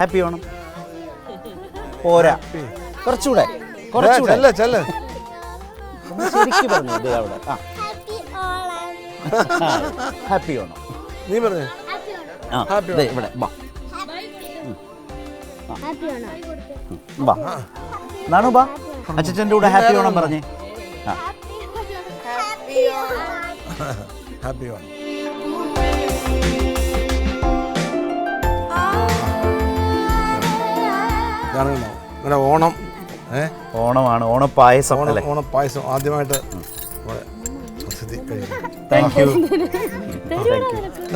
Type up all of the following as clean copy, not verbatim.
Happy Onam. പോരാ, കുറച്ചുകൂടെ ശരിക്കും പറഞ്ഞു. ഇത് അവിടെ ഹാപ്പി ഓണം നീ പറഞ്ഞു. ഇവിടെ ബാ നാണു ബാ, അച്ഛൻ്റെ കൂടെ ഹാപ്പി ഓണം പറഞ്ഞേ. ഹാപ്പി ഓണം. നിങ്ങളുടെ ഓണം ഓണമാണ്, ഓണപ്പായസം. ഓണപ്പായസം ആദ്യമായിട്ട് താങ്ക് യു.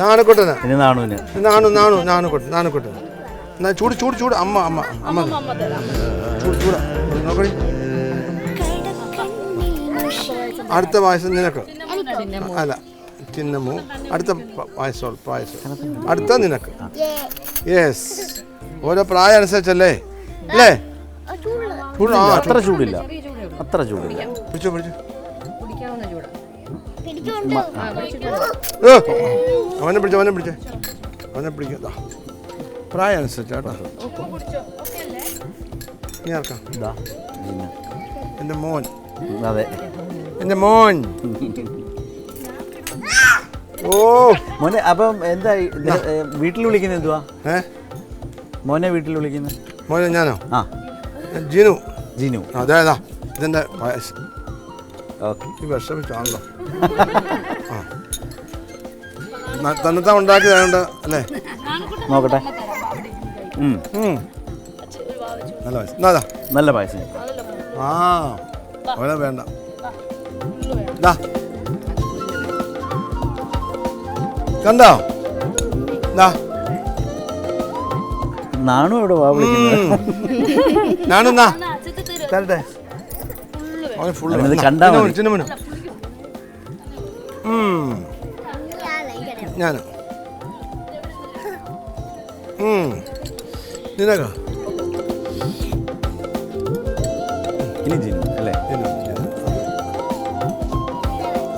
നാണുകൊട്ടന് ഇനി നാണുവിന് നാണുകൊട്ടന് എന്നാ ചൂട് ചൂട് ചൂട് അമ്മ അമ്മ അമ്മ ചൂട് ചൂടാ നോക്കണി. അടുത്ത പായസം നിനക്ക് അല്ല ചിന്നമോ അടുത്ത പായസം അടുത്ത നിനക്ക്. യെസ്, ഓരോ പ്രായം അനുസരിച്ചല്ലേ അല്ലേ? അത്ര ചൂടില്ല, അത്ര ചൂടില്ല. പിടിച്ചോ പിടിച്ചോ. അവനെ പിടിച്ചോ, അവനെ പിടിക്കാം. പ്രായം അനുസരിച്ച് കേട്ടോ. നീ ആർക്കാം? എൻ്റെ മോൻ. അതെ, എൻ്റെ മോൻ. ഓ മോനെ, അപ്പം എന്താ വീട്ടിൽ വിളിക്കുന്നത്? എന്തുവാ മോനെ വീട്ടിൽ വിളിക്കുന്നത്? മോനെ ഞാനോ? ആ, ജിനു. ജിനു. അതെ, ഇതെൻ്റെ പായസം. ഓക്കെ, ഈ വിഷമിച്ചാണല്ലോ. തന്നത്താ ഉണ്ടാക്കിയതായോണ്ട് അല്ലേ? നോക്കട്ടെ. നല്ല പായസം, നല്ല പായസം. ആ അവനെ വേണ്ട. കണ്ടോ? നാണു എവിടെ വാ വിളിക്കുന്നത്? നാണുന്നാ തരട്ടെ. കണ്ടാ ഞാൻ നിനക്കാ ഇനി ജിനു അല്ലേ?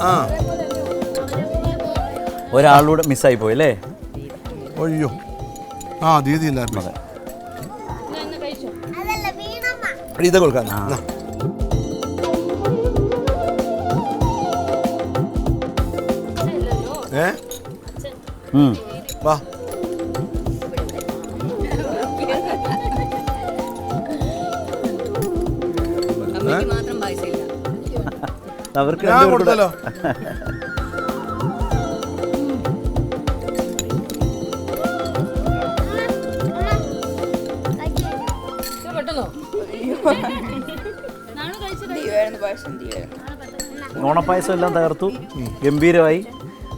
ആ, ഒരാളൂടെ മിസ്സായി പോയി അല്ലേ? അയ്യോ, ആ ദീദി ഇല്ലായിരുന്നു. ഇത് കൊടുക്കാൻ വാ. അവർക്ക് കൊടുത്തല്ലോ. ഓണപ്പായസം എല്ലാം തകർത്തു, ഗംഭീരമായി.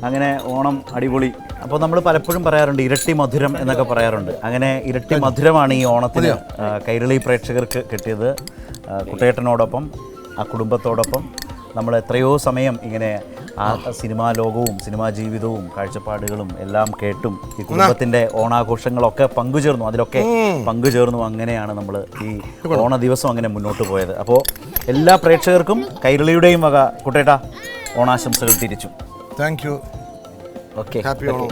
അങ്ങനെ ഓണം അടിപൊളി. അപ്പോൾ നമ്മൾ പലപ്പോഴും പറയാറുണ്ട് ഇരട്ടി മധുരം എന്നൊക്കെ പറയാറുണ്ട്. അങ്ങനെ ഇരട്ടി മധുരമാണ് ഈ ഓണത്തിന് കൈരളി പ്രേക്ഷകർക്ക് കിട്ടിയത്. കുട്ടേട്ടനോടൊപ്പം ആ കുടുംബത്തോടൊപ്പം നമ്മൾ എത്രയോ സമയം ഇങ്ങനെ ആ സിനിമാ ലോകവും സിനിമാ ജീവിതവും കാഴ്ചപ്പാടുകളും എല്ലാം കേട്ടും ഈ കുടുംബത്തിൻ്റെ ഓണാഘോഷങ്ങളൊക്കെ പങ്കുചേർന്നു, അതിലൊക്കെ പങ്കുചേർന്നു. അങ്ങനെയാണ് നമ്മൾ ഈ ഓണ ദിവസം അങ്ങനെ മുന്നോട്ട് പോയത്. അപ്പോൾ എല്ലാ പ്രേക്ഷകർക്കും കൈരളിയുടെയും വക കുട്ടേട്ട ഓണാശംസകൾ തിരിച്ചു. Thank you. Okay, happy Onam.